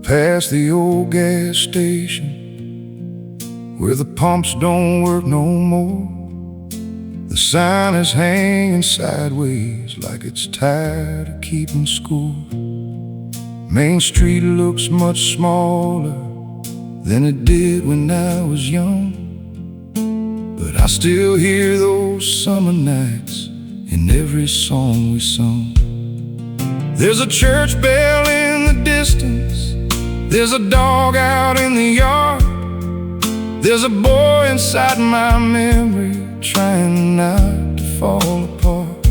past the old gas station where the pumps don't work no more. The sign is hanging sideways like it's tired of keeping score. Main Street looks much smaller than it did when I was young, but I still hear those summer nights in every song we sung. There's a church bell in the distance, there's a dog out in the yard, there's a boy inside my memory trying not to fall apart.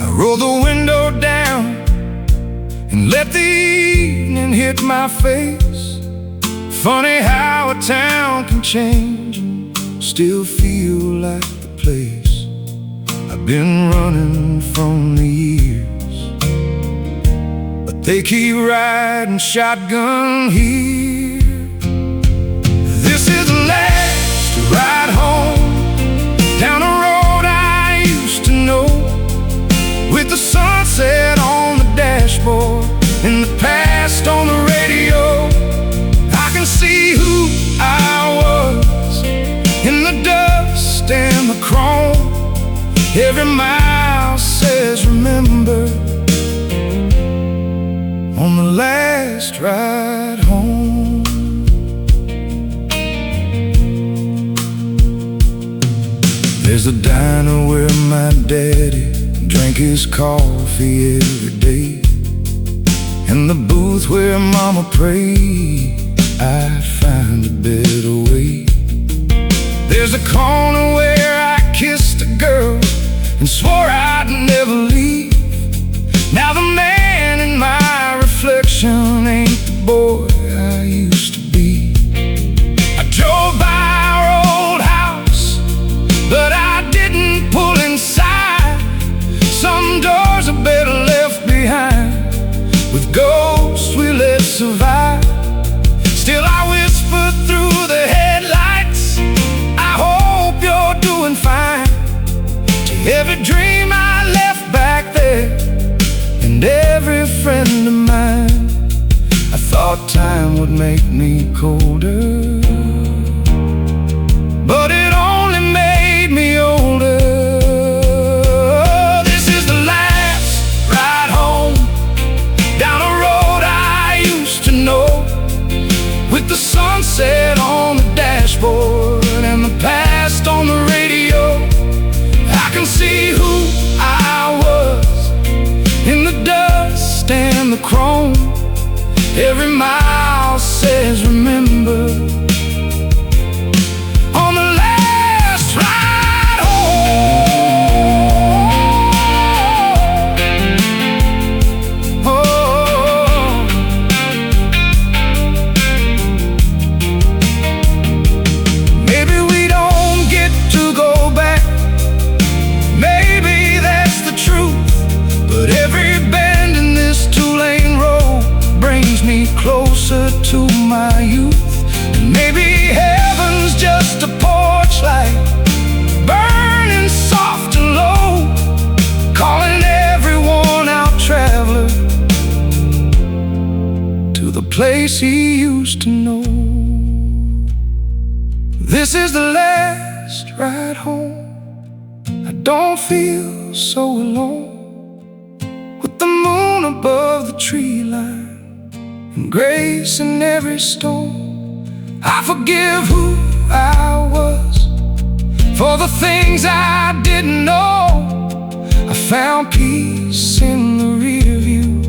I roll the window down and let the evening hit my face. Funny how a town can change and still feel like the place. I've been running from the years, but they keep riding shotgun here. This is the last ride home down a road I used to know, with the sunset on the dashboard and the past on the radio. I can see who I was in the dust and the chrome. Every mile says remember on the last ride home. There's a diner where my daddy drank his coffee every day, and the booth where mama prayed I'd find a better way. There's a corner where I kissed a girl and swore I'd never leave. Now the man in my reflection ain't the boy I used to be. I drove by our old house, but I didn't pull inside. Some doors are better left behind, with ghosts we let survive. Still I whisper through the headlights, I hope you're doing fine. To every dream I left back there, and every friend of mine. I thought time would make me colder, but it only made me older. This is the last ride home down a road I used to know, with the sunset on the dashboard and the past on the radio. I can see who I was in the dust and the chrome. Every mile says remember on the last ride home. Oh, maybe we don't get to go back, maybe that's the truth, but every bend in this two-lane road brings me closer to my youth. And maybe heaven's just a porch light, burning soft and low, calling everyone out, traveler, to the place he used to know. This is the last ride home. I don't feel so alone, with the moon above the tree line and grace in every stone. I forgive who I was for the things I didn't know. I found peace in the rear view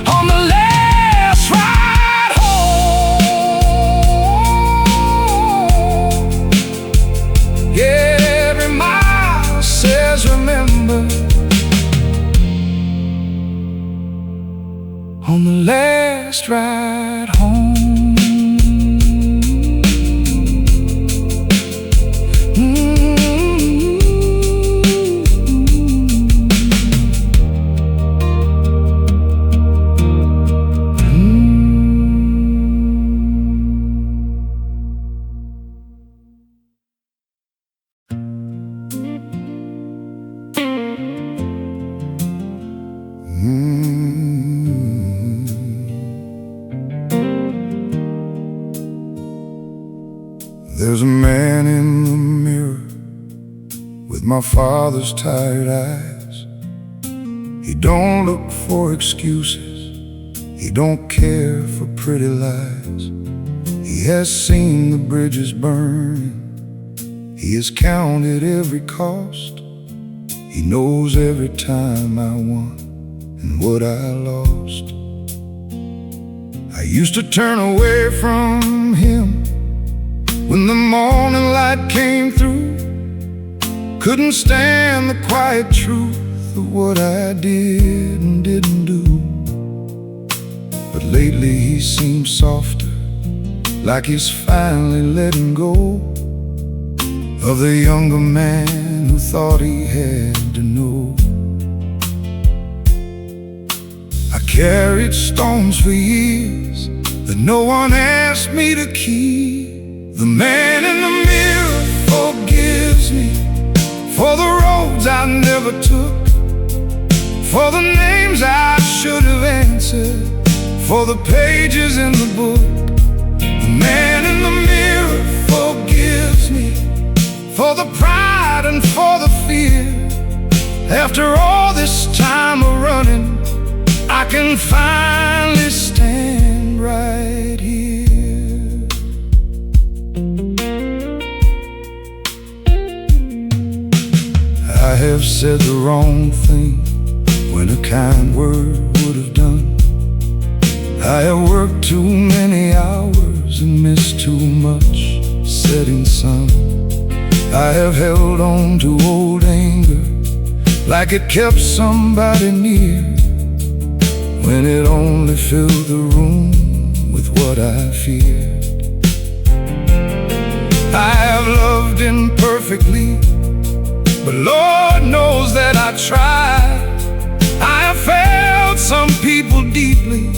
on the last ride home. Yeah, every mile says remember on the last ride home. There's a man in the mirror with my father's tired eyes. He don't look for excuses, he don't care for pretty lies. He has seen the bridges burning, he has counted every cost. He knows every time I won and what I lost. I used to turn away from him when the morning light came through. Couldn't stand the quiet truth of what I did and didn't do. But lately he seems softer, like he's finally letting go of the younger man who thought he had to know. I carried stones for years that no one asked me to keep. The man in the mirror forgives me for the roads I never took, for the names I should have answered, for the pages in the book. The man in the mirror forgives me for the pride and for the fear. After all this time of running, I can finally stand right here. I have said the wrong thing when a kind word would have done. I have worked too many hours and missed too much setting sun. I have held on to old anger like it kept somebody near, when it only filled the room with what I feared. I have loved imperfectly, but Lord knows that I tried. I have failed some people deeply,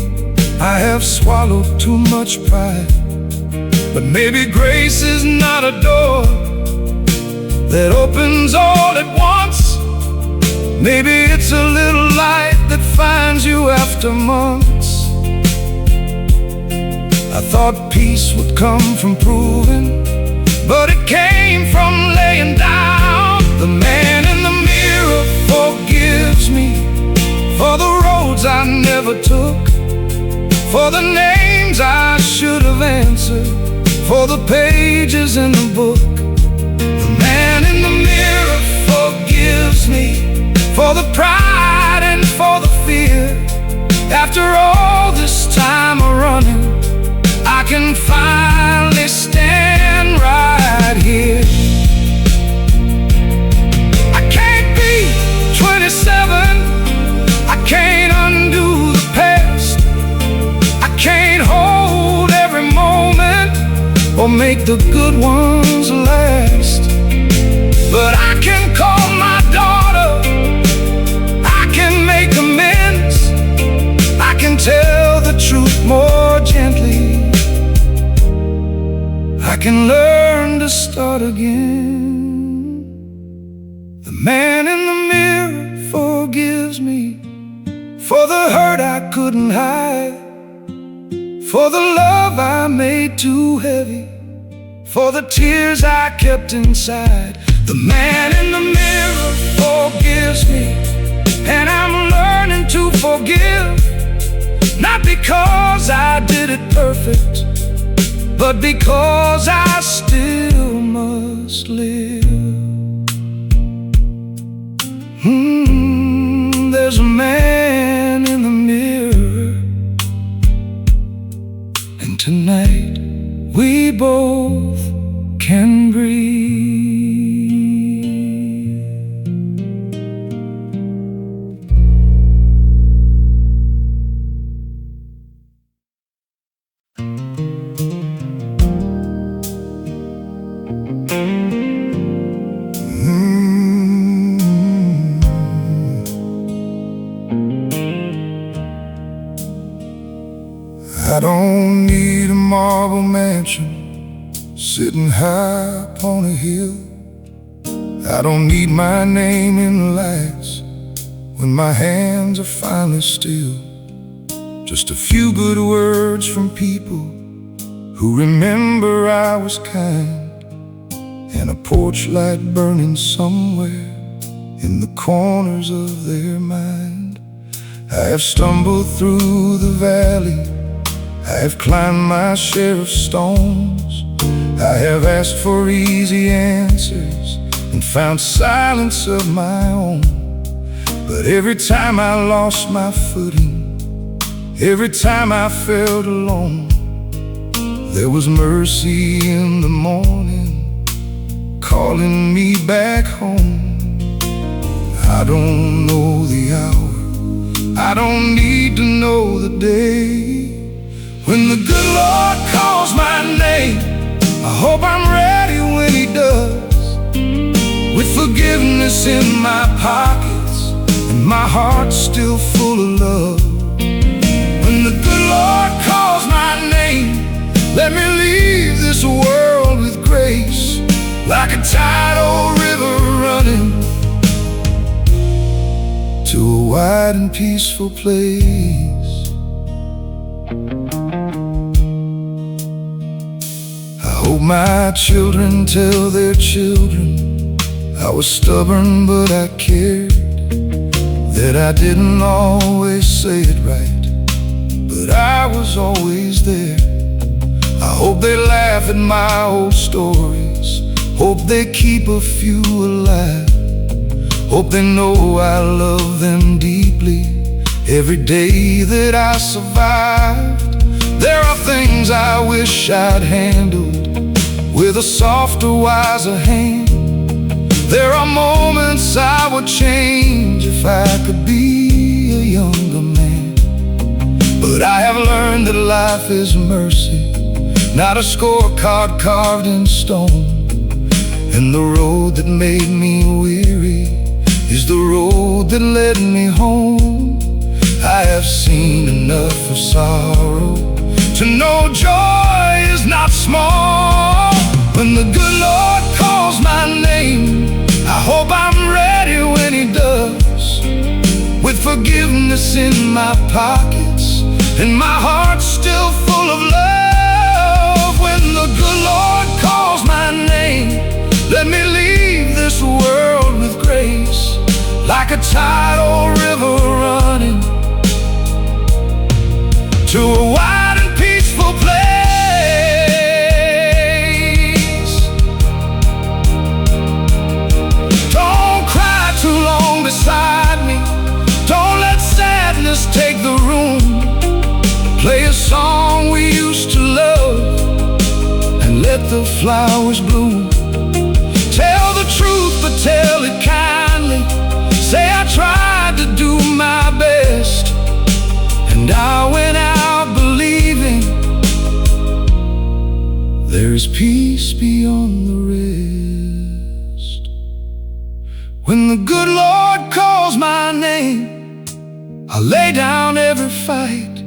I have swallowed too much pride. But maybe grace is not a door that opens all at once. Maybe it's a little light that finds you after months. I thought peace would come from proving, but it came from laying down. The man in the mirror forgives me for the roads I never took, for the names I should have answered, for the pages in the book. The man in the mirror forgives me for the pride and for the fear. After all this time of running, I can finally stand right here. I can't be 27, I can't undo the past, I can't hold every moment or make the good ones last. But I can call my daughter, I can make amends, I can tell the truth more gently, I can learn to start again. The man in the mirror forgives me for the hurt I couldn't hide, for the love I made too heavy, for the tears I kept inside. The man in the mirror forgives me, and I'm learning to forgive, not because I did it perfect, but because I still must live. There's a man in the mirror, and tonight we both can breathe. I don't need a marble mansion sitting high upon a hill. I don't need my name in the lights when my hands are finally still. Just a few good words from people who remember I was kind, and a porch light burning somewhere in the corners of their mind. I have stumbled through the valley, I have climbed my share of stones. I have asked for easy answers and found silence of my own. But every time I lost my footing, every time I felt alone, there was mercy in the morning, calling me back home. I don't know the hour, I don't need to know the day. When the good Lord calls my name, I hope I'm ready when He does, with forgiveness in my pockets and my heart still full of love. When the good Lord calls my name, let me leave this world with grace, like a tidal river running to a wide and peaceful place. I hope my children tell their children I was stubborn but I cared, that I didn't always say it right, but I was always there. I hope they laugh at my old stories, hope they keep a few alive, hope they know I love them deeply every day that I survived. There are things I wish I'd handled with a softer, wiser hand. There are moments I would change if I could be a younger man. But I have learned that life is mercy, not a scorecard carved in stone. And the road that made me weary is the road that led me home. I have seen enough of sorrow to know joy is not small. When the good Lord calls my name, I hope I'm ready when He does, with forgiveness in my pockets and my heart still full of love. When the good Lord calls my name, let me leave this world with grace, like a tidal river running to a wide and peaceful place. Don't cry too long beside me, don't let sadness take the room. Play a song we used to love and let the flowers bloom. Tell the truth but tell it kindly, say I tried to do my best, and I went out believing there is peace beyond the rest. When the good Lord calls my name, I lay down every fight,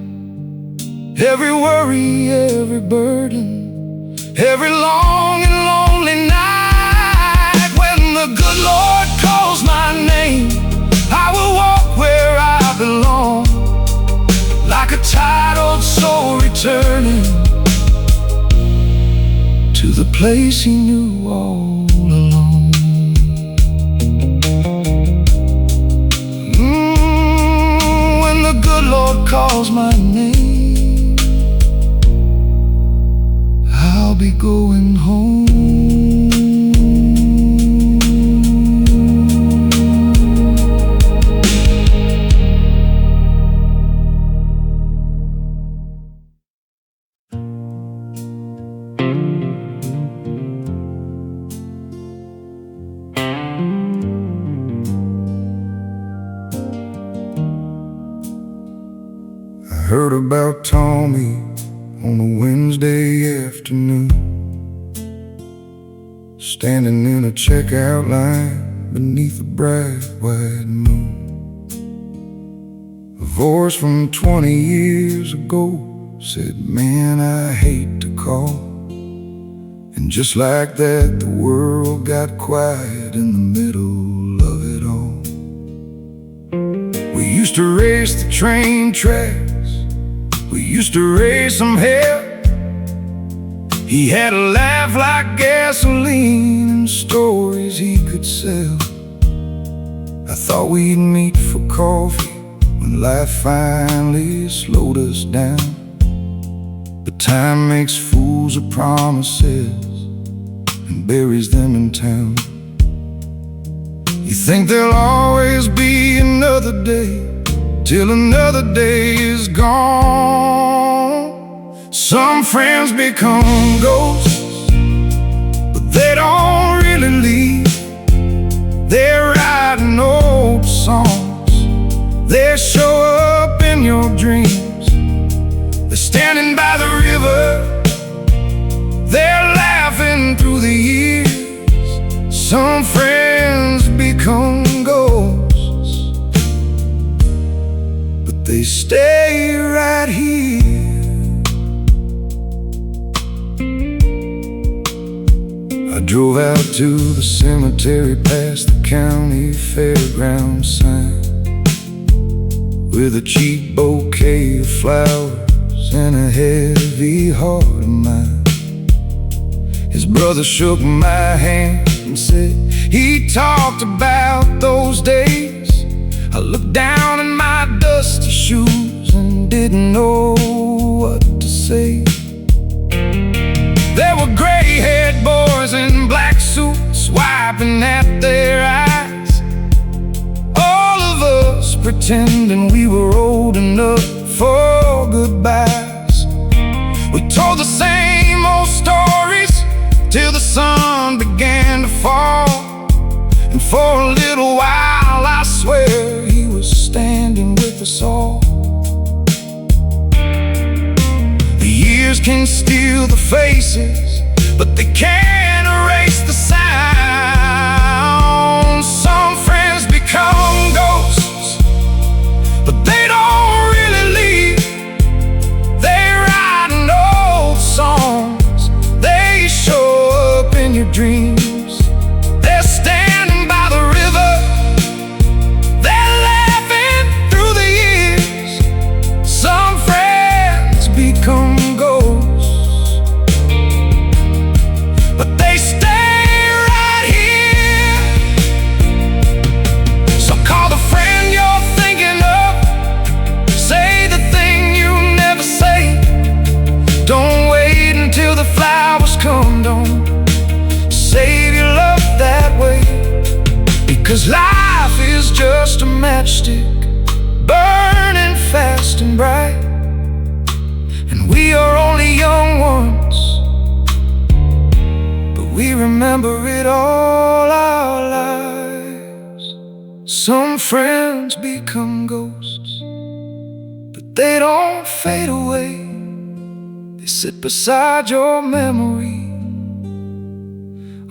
every worry, every burden, every long and lonely night. When the good Lord calls my name, I will walk where I belong, like a titled soul returning to the place he knew all along. When the good Lord calls my name, I'll be going home. I heard about Tommy on a Wednesday afternoon, standing in a checkout line beneath a bright white moon. A voice from 20 years ago said, "Man, I hate to call." And just like that, the world got quiet in the middle of it all. We used to race the train tracks, we used to raise some hell. He had a laugh like gasoline and stories he could sell. I thought we'd meet for coffee when life finally slowed us down. But time makes fools of promises and buries them in town. You think there'll always be another day, till another day is gone. Some friends become ghosts, but they don't really leave. They're writing old songs, they show up in your dreams. They're standing by the river, they're laughing through the years. Some friends become ghosts, but they stay right here. I drove out to the cemetery past the county fairground sign, with a cheap bouquet of flowers and a heavy heart of mine. His brother shook my hand and said he talked about those days. I looked down in my dusty shoes and didn't know what to say. There were gray-haired boys in black suits wiping at their eyes, all of us pretending we were old enough for goodbyes. We told the same old stories till the sun began to fall, and for a little while I swear he was standing with us all. The years can steal the faces, but they can't erase the sound. Some friends become ghosts, but they don't really leave. They write old songs, they show up in your dreams. They're standing by the river, they're laughing through the years. Some friends become ghosts, but they stay right here. So call the friend you're thinking of, say the thing you never say. Don't wait until the flowers come, don't save your love that way. Because life is just a matchstick, burning fast and bright, and we are only young ones, but we remember it all our lives. Some friends become ghosts, but they don't fade away. They sit beside your memory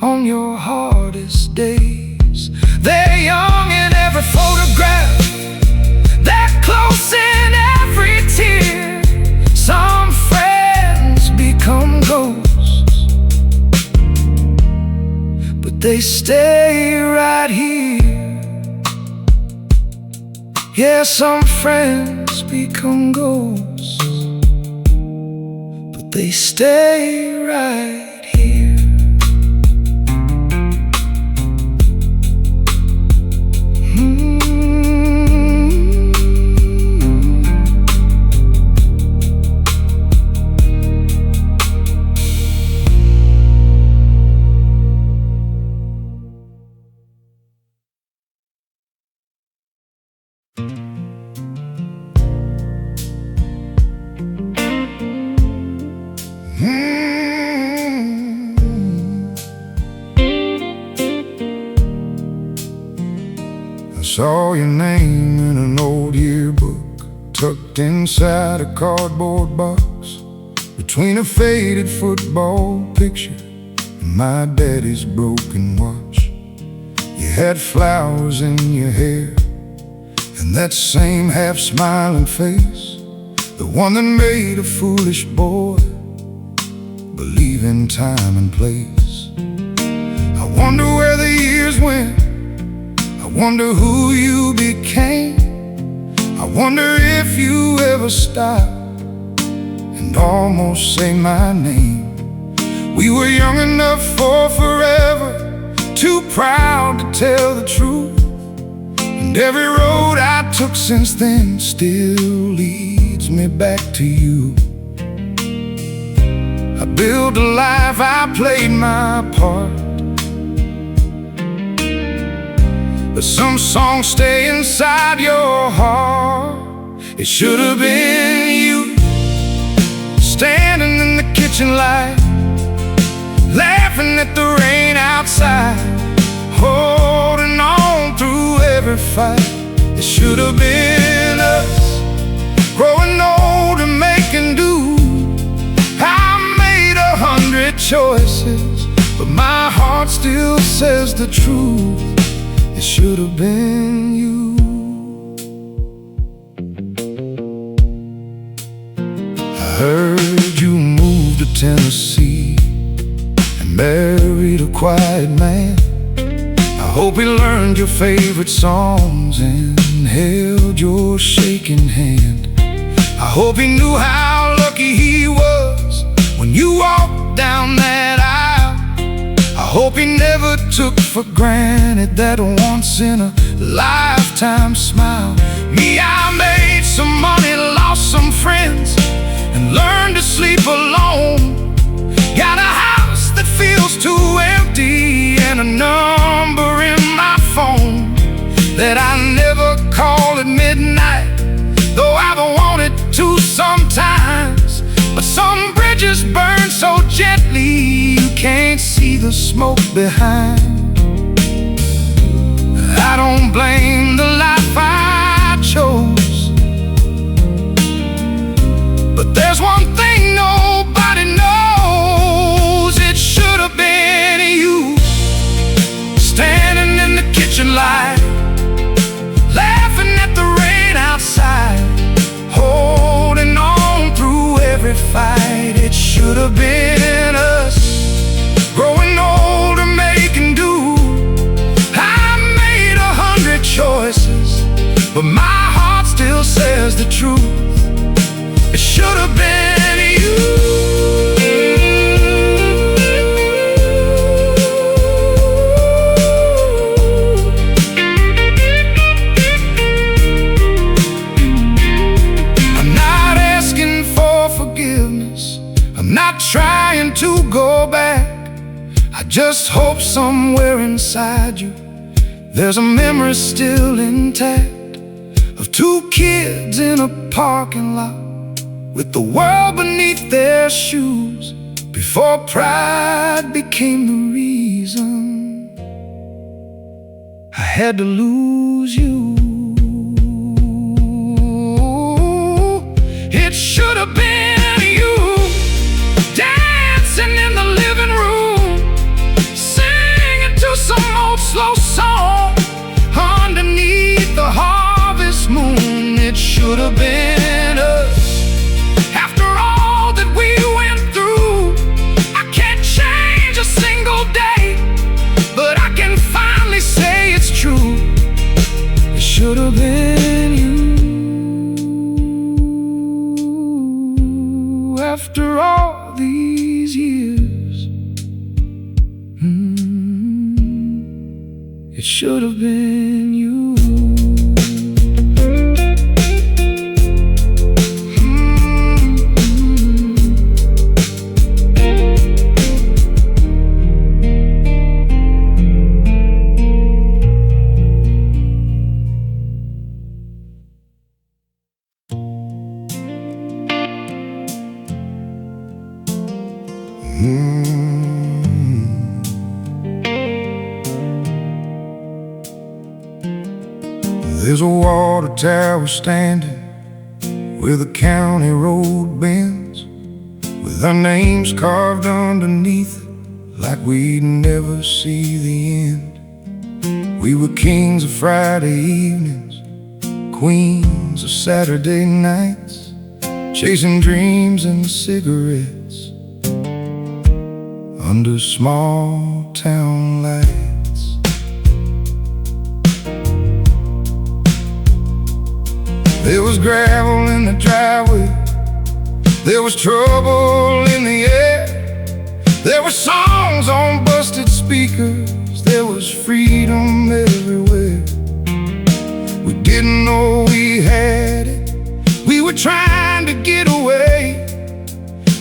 on your hardest days. They're young in every photograph, they're close in every tear. Some friends become ghosts, but they stay right here. Yeah, some friends become ghosts, but they stay right here. I saw your name in an old yearbook, tucked inside a cardboard box, between a faded football picture and my daddy's broken watch. You had flowers in your hair and that same half-smiling face, the one that made a foolish boy believe in time and place. I wonder where the years went, I wonder who you became. I wonder if you ever stopped and almost say my name. We were young enough for forever, too proud to tell the truth. And every road I took since then still leads me back to you. I built a life, I played my part, but some songs stay inside your heart. It should have been you, standing in the kitchen light, laughing at the rain outside, holding on through every fight. It should have been us, growing old and making do. I made 100 choices, but my heart still says the truth. It should have been you. I heard you moved to Tennessee and married a quiet man. I hope he learned your favorite songs and held your shaking hand. I hope he knew how lucky he was when you walked down that aisle. I hope he never took for granted that once-in-a-lifetime smile. Me, I made some money, lost some friends, and learned to sleep alone. Got a house that feels too empty and a number in my phone that I never call at midnight, though I've wanted to sometimes. But some bridges burn so gently you can't see the smoke behind. I don't blame the life I chose, but there's one thing nobody knows. It should have been you, standing in the kitchen light, laughing at the rain outside, holding on through every fight. It should have been us, growing old and making do. I made 100 choices, but my heart still says the truth. It should have been you. I'm not asking for forgiveness, I'm not trying to go back. I just hope somewhere inside you there's a memory still intact of two kids in a parking lot with the world beneath their shoes, before pride became the reason I had to lose you. It should have been you, dancing in the living room, singing to some old slow song underneath the harvest moon. It should have been us. After all that we went through, I can't change a single day, but I can finally say it's true. It should have been you. After all these years, it should have been you. There's a water tower standing where the county road bends, with our names carved underneath it, like we'd never see the end. We were kings of Friday evenings, queens of Saturday nights, chasing dreams and cigarettes under small town lights. There was gravel in the driveway, there was trouble in the air, There were songs on busted speakers, there was freedom everywhere. We didn't know we had it, we were trying to get away.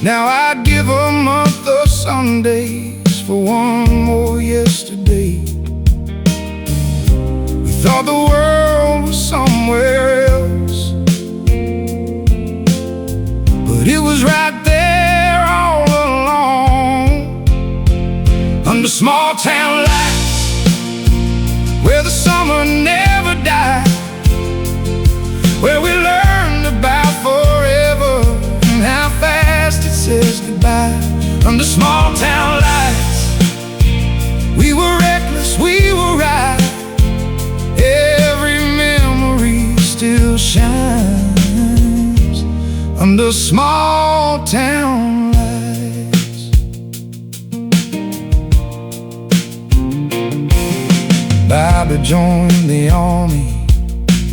Now I'd give a month of Sundays for one more yesterday. We thought the world was somewhere else, but it was right there all along, under small town lights, where the summer never died, where we learned about forever and how fast it says goodbye. Under small town lights, we were reckless, we were right. Every memory still shines under small town lights. Bobby joined the army,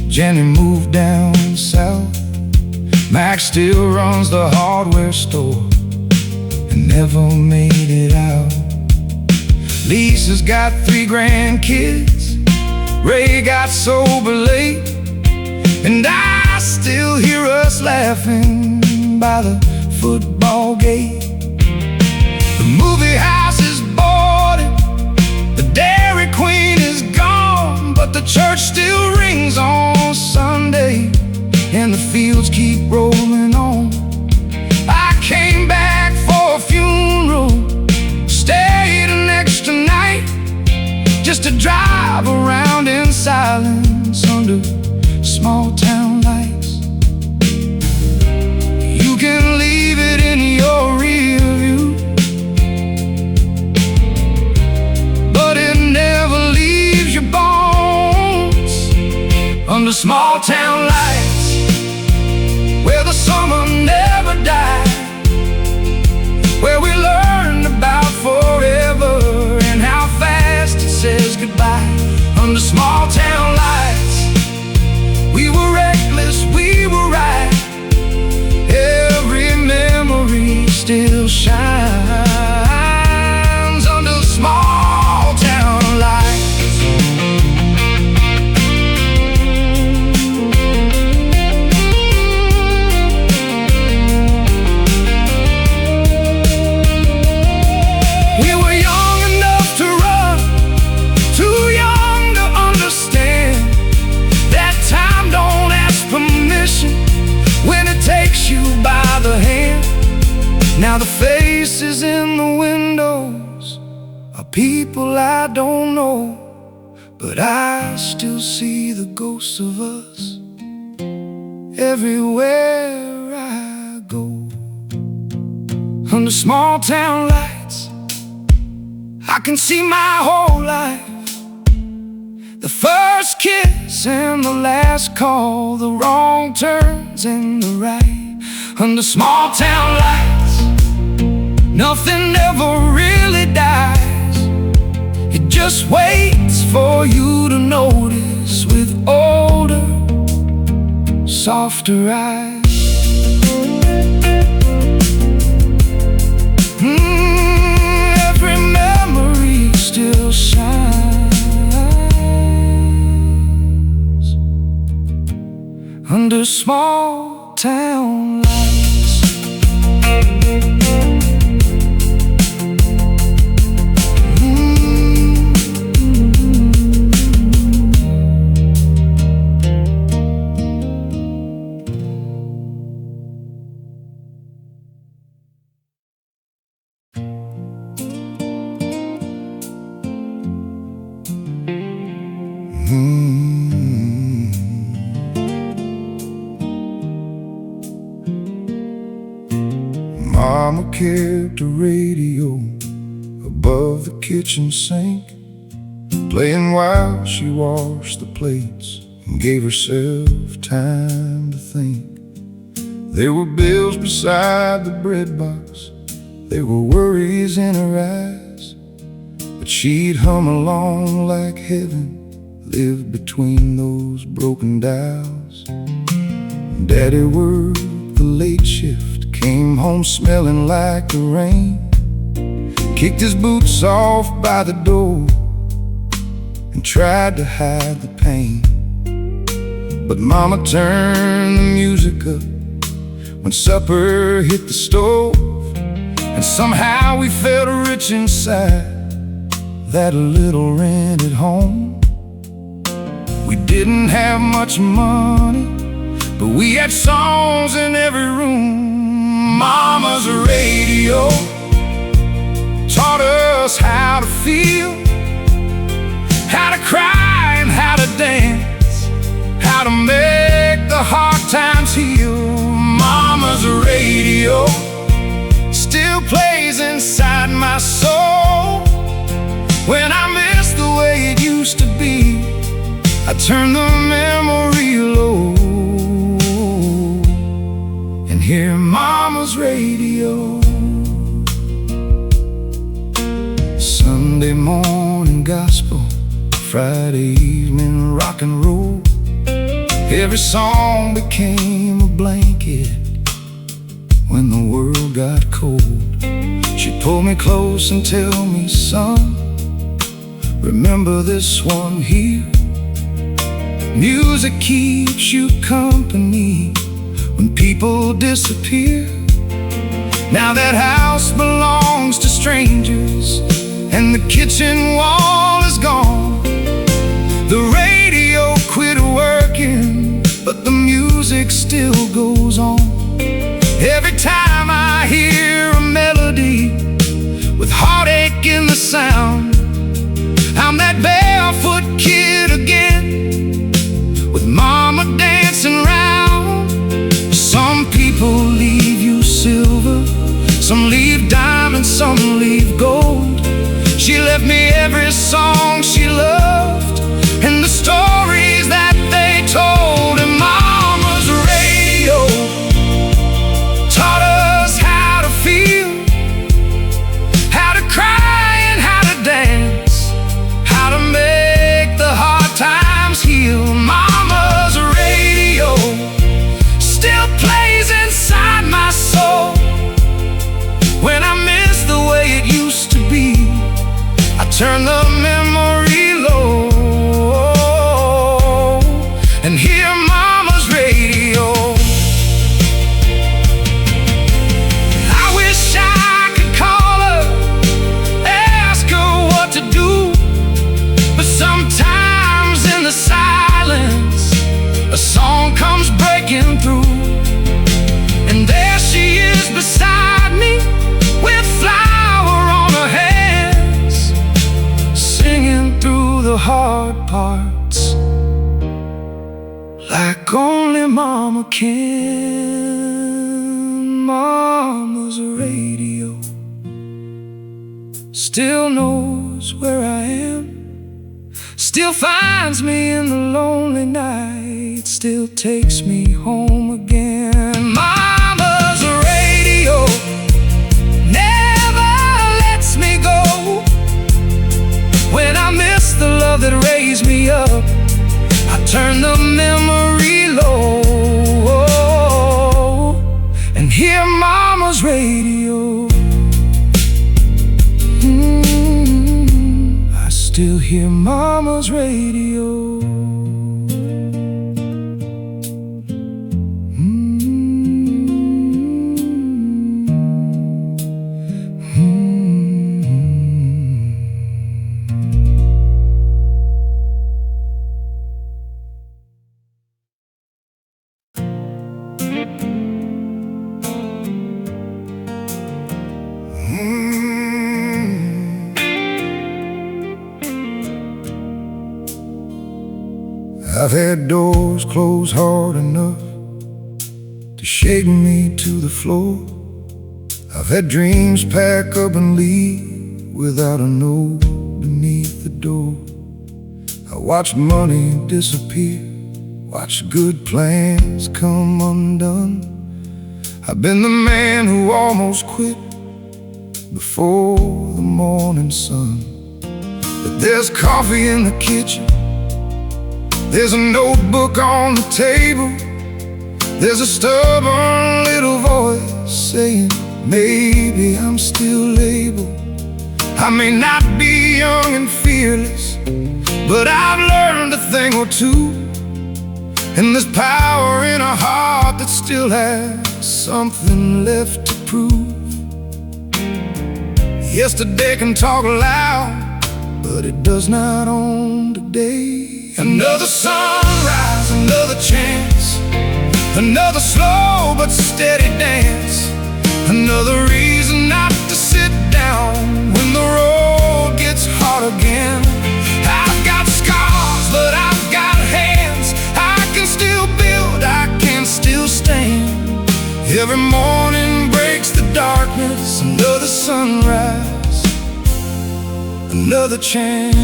Jenny moved down south. Max still runs the hardware store and never made it out. Lisa's got 3 grandkids, Ray got sober late, and I still hear us laughing by the football gate. The movie house is boarded, the Dairy Queen is gone, but the church still rings on Sunday, and the fields keep rolling on. I came back for a funeral, stayed an extra night, just to drive around in silence under small town lights. You can leave it in your rear view, but it never leaves your bones. Under small town lights, where the summer never died, where we learned about forever and how fast it says goodbye. Under small town lights, we were reckless, we were right. Every memory still shines under small town lights. We were young enough to run, too young to understand that time don't ask permission when it takes you by the hand. Now the faces in the windows are people I don't know, but I still see the ghosts of us everywhere I go. Under small town lights, I can see my whole life, the first kiss and the last call, the wrong turns and the right. Under small town lights, nothing ever really dies, it just waits for you to notice with older, softer eyes. Every memory still shines under small town lights. Mama kept a radio above the kitchen sink, playing while she washed the plates and gave herself time to think. There were bills beside the bread box, there were worries in her eyes, but she'd hum along like heaven lived between those broken dials. Daddy worked the late shift, came home smelling like the rain, kicked his boots off by the door, and tried to hide the pain. But Mama turned the music up when supper hit the stove, and somehow we felt rich inside that little rented home. We didn't have much money, but we had songs in every room. Mama's radio taught us how to feel, how to cry and how to dance, how to make the hard times heal. Mama's radio still plays inside my soul. When I miss the way it used to be, I turn the memory low and hear Mama's radio. Sunday morning gospel, Friday evening rock and roll. Every song became a blanket when the world got cold. She'd pull me close and tell me, son, remember this one here. Music keeps you company when people disappear. Now that house belongs to strangers, and the kitchen wall is gone. The radio quit working, but the music still goes on. Every time I hear a melody with heartache in the sound, I'm that barefoot kid again, with Mama dancing round. Some people leave you silver, some leave diamonds, some leave gold. She left me every song she loved and the stories that they told. And Mama's radio taught us how to feel, how to cry and how to dance, how to make the hard times heal. Mama's radio still plays inside my soul. When I miss the way it used to be, I turn the memory low and hear Mama's radio. I wish I could call her, ask her what to do, but sometimes in the silence a song comes breaking through, and there she is beside me with flower on her hands, singing through the hard parts like only Mama can. Mama's radio still knows where I am, still finds me in the lonely night, still takes me home again. Mama's radio never lets me go. When I miss the love that raised me up, I turn the memory low and hear Mama's radio. I still hear Mama's radio. I've had doors close hard enough to shake me to the floor. I've had dreams pack up and leave without a note beneath the door. I watched money disappear, watched good plans come undone. I've been the man who almost quit before the morning sun. But there's coffee in the kitchen, there's a notebook on the table, there's a stubborn little voice saying, maybe I'm still able I may not be young and fearless, but I've learned a thing or two. And there's power in a heart that still has something left to prove. Yesterday can talk loud, but it does not own today. Another sunrise, another chance, another slow but steady dance, another reason not to sit down when the road gets hard again. I've got scars, but I've got hands. I can still build, I can still stand. Every morning breaks the darkness, another sunrise, another chance.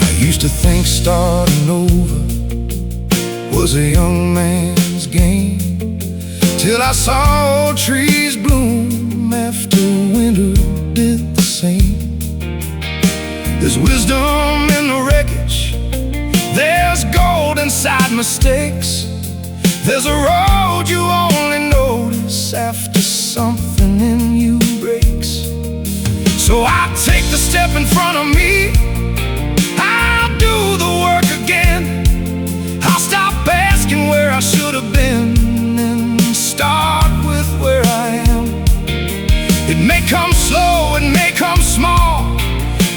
I used to think starting over was a young man's game, till I saw old trees bloom after winter did the same. There's wisdom in the wreckage, there's gold inside mistakes. There's a road you only notice after something in you breaks. So I take the step in front of me, I'll do the work again. I'll stop asking where I should have been and start with where I am. It may come slow, it may come small,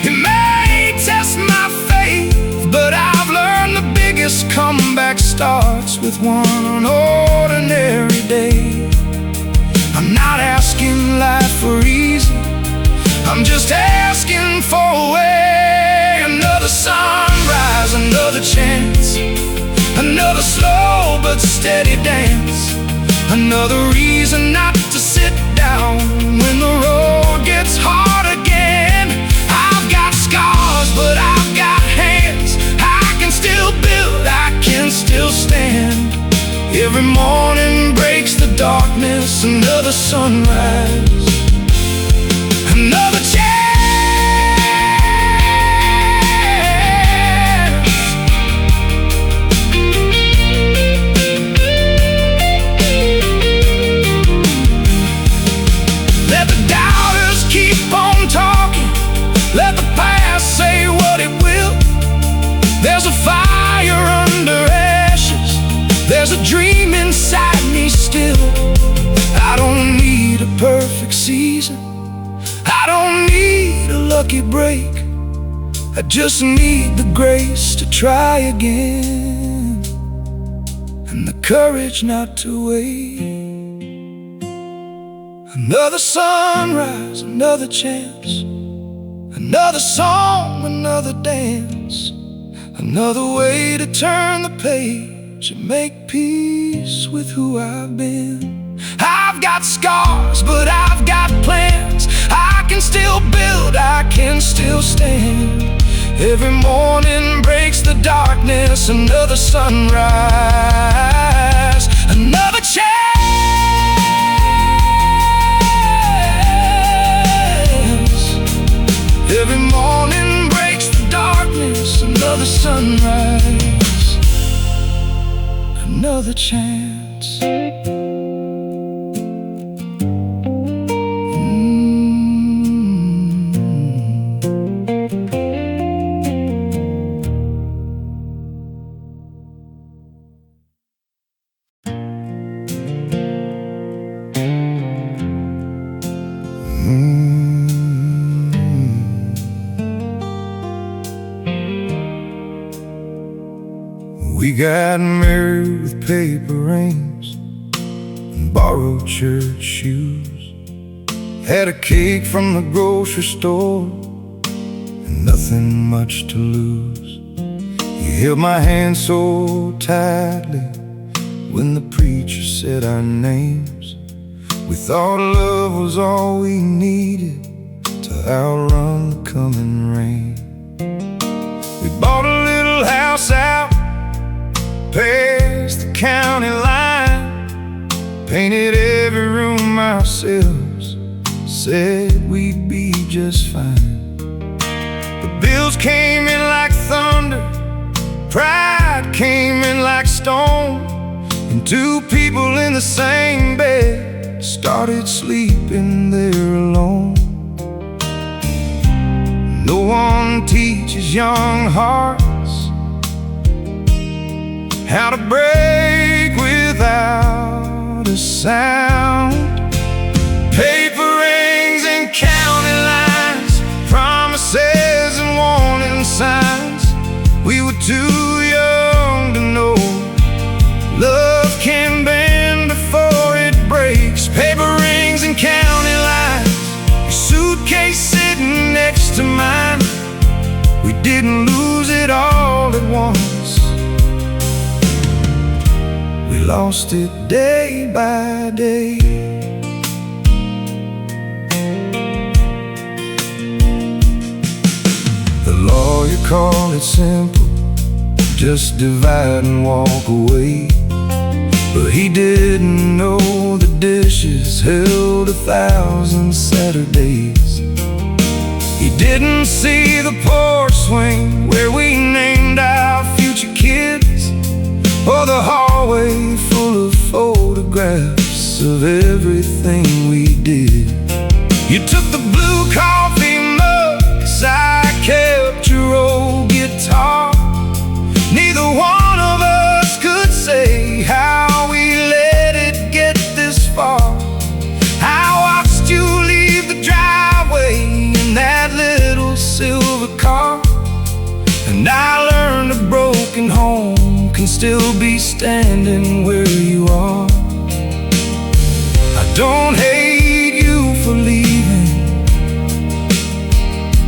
it may test my faith, but I've learned the biggest comeback starts with one ordinary day. I'm not asking life for easy, I'm just asking for a way. Another sunrise, another chance, another slow but steady dance, another reason not to sit down when the road gets hard again. I've got scars, but I've got hands. I can still build, I can still stand. Every morning breaks the darkness, another sunrise, another chance. Let the doubters keep on talking, let the past say what it will. There's a fire under ashes, there's a dream inside me still. I don't need a perfect season, I don't need a lucky break, I just need the grace to try again, and the courage not to wait. Another sunrise, another chance, another song, another dance, another way to turn the page and make peace with who I've been. I've got scars, but I've got plans. I can still build, I can still stand. Every morning breaks the darkness, another sunrise, another chance. Every morning breaks the darkness, another sunrise, another chance. We got married with paper rings and borrowed church shoes, had a cake from the grocery store and nothing much to lose. You held my hand so tightly when the preacher said our names. We thought love was all we needed to outrun the coming rain. We bought a little house out past the county line, painted every room ourselves, said we'd be just fine. The bills came in like thunder, pride came in like stone, and two people in the same bed started sleeping there alone. No one teaches young hearts how to break without a sound. Paper rings and county lines, promises and warning signs. We were too young to know love can bend before it breaks. Paper rings and county lines, your suitcase sitting next to mine. We didn't lose it all at once, we lost it day by day. The lawyer called it simple, just divide and walk away. But he didn't know the dishes held 1,000 Saturdays. He didn't see the porch swing where we named our future kids, or the hallway full of photographs of everything we did. You took the blue coffee mug, 'cause I kept your old guitar. Neither one of us could say how we let it get this far. I watched you leave the driveway in that little silver car, and I learned a broken home can still be standing where you are. I don't hate you for leaving,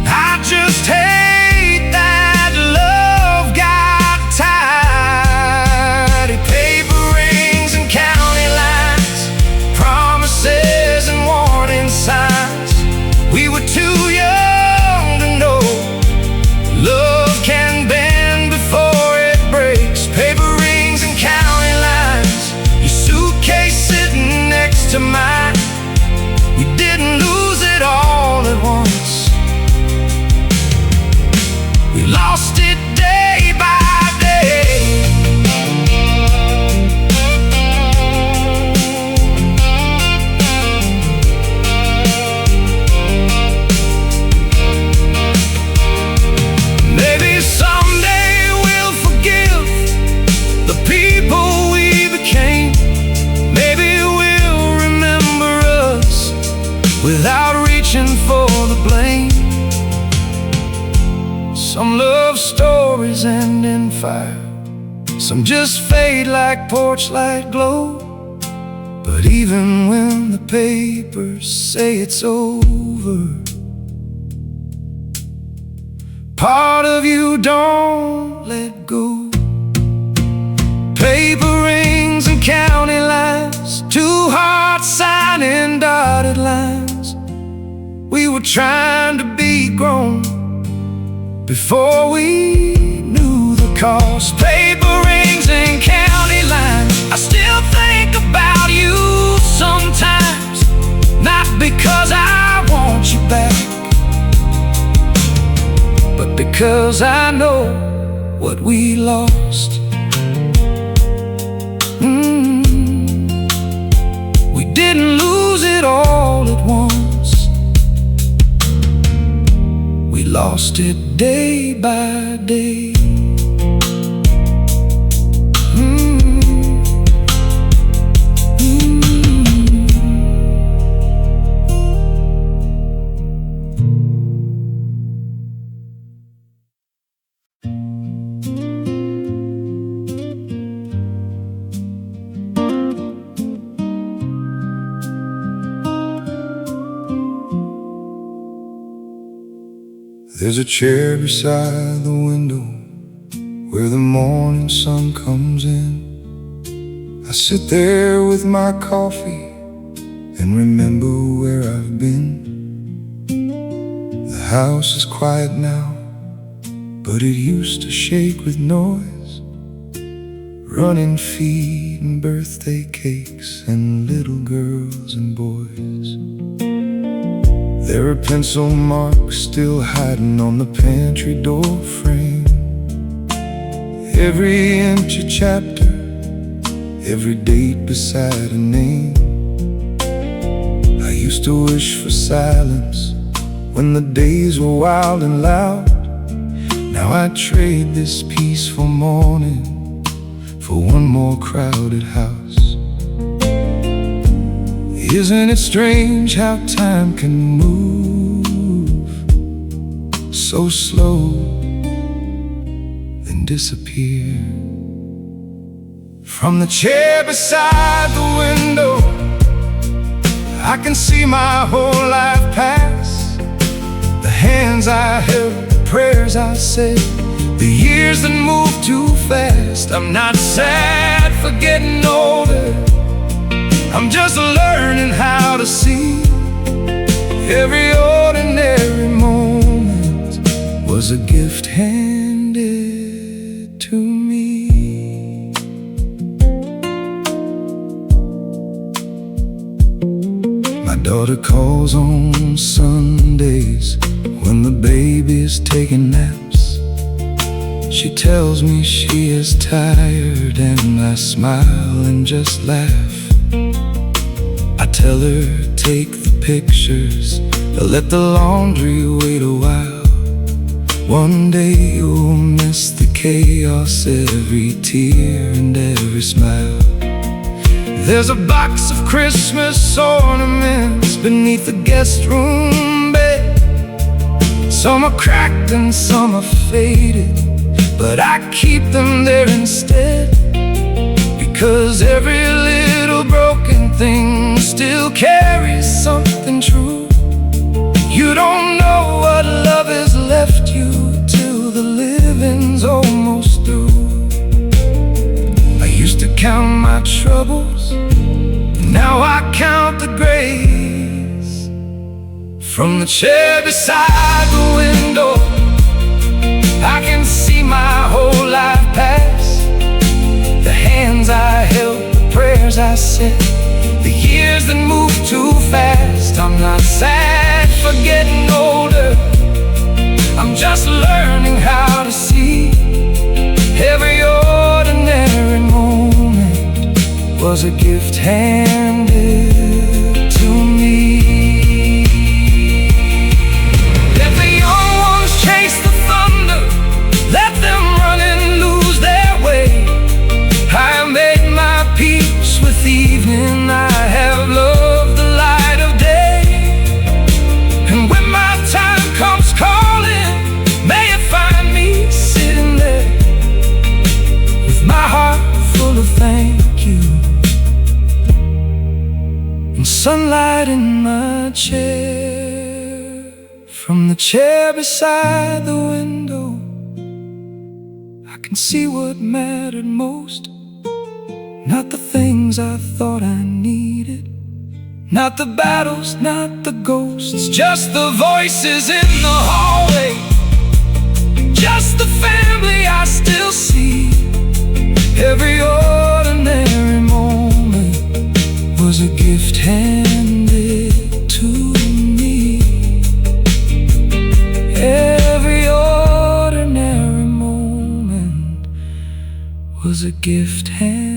I just hate that love got tied. Paper rings and county lines, promises and warning signs. We were too young to know love can bend before it breaks. Paper rings and county lines, your suitcase sitting next to mine. We didn't lose it all at once, we lost it day by day. Maybe someday we'll forgive the people we became. Maybe we'll remember us without reaching for the blame. Some love stories end in fire, some just fade like porch light glow. But even when the papers say it's over, part of you don't let go. Paper rings and county lines, two hearts signing dotted lines. We were trying to be grown before we knew the cost. Paper rings and county lines, I still think about you sometimes. Not because I want you back, but because I know what we lost. We didn't lose it all at once, we lost it day by day. There's a chair beside the window where the morning sun comes in. I sit there with my coffee and remember where I've been. The house is quiet now, but it used to shake with noise. Running feet and birthday cakes and little girls and boys. There are pencil marks still hiding on the pantry door frame. Every empty chapter, every date beside a name. Used to wish for silence when the days were wild and loud. Now I trade this peaceful morning for one more crowded house. Isn't it strange how time can move so slow, then disappear? From the chair beside the window, I can see my whole life pass. The hands I held, the prayers I said, the years that move too fast. I'm not sad for getting older, I'm just learning how to see. Every ordinary moment was a gift handed to me. My daughter calls on Sundays when the baby's taking naps. She tells me she is tired, and I smile and just laugh. I tell her, take the pictures, let the laundry wait a while. One day you'll miss the chaos, every tear and every smile. There's a box of Christmas ornaments beneath the guest room bed. Some are cracked and some are faded, but I keep them there instead. Because every little broken thing still carries something true. You don't know what love has left you till the living's almost through. I used to count my troubles, now I count the grace. From the chair beside the window, I can see my whole life pass. The hands I held, the prayers I said, the years that move too fast. I'm not sad for getting older, I'm just learning how to see. Every ordinary moment was a gift handed to me. Let the young ones chase the thunder, let them run and lose their way. I made my peace with evening, I have loved the light of day. And when my time comes calling, may it find me sitting there with my heart full of thank you, and sunlight in my chair. From the chair beside the window, I can see what mattered most. Not the things I thought I needed, not the battles, not the ghosts, just the voices in the hallway, just the family I still see. Every ordinary moment was a gift handed to me. Every ordinary moment was a gift handed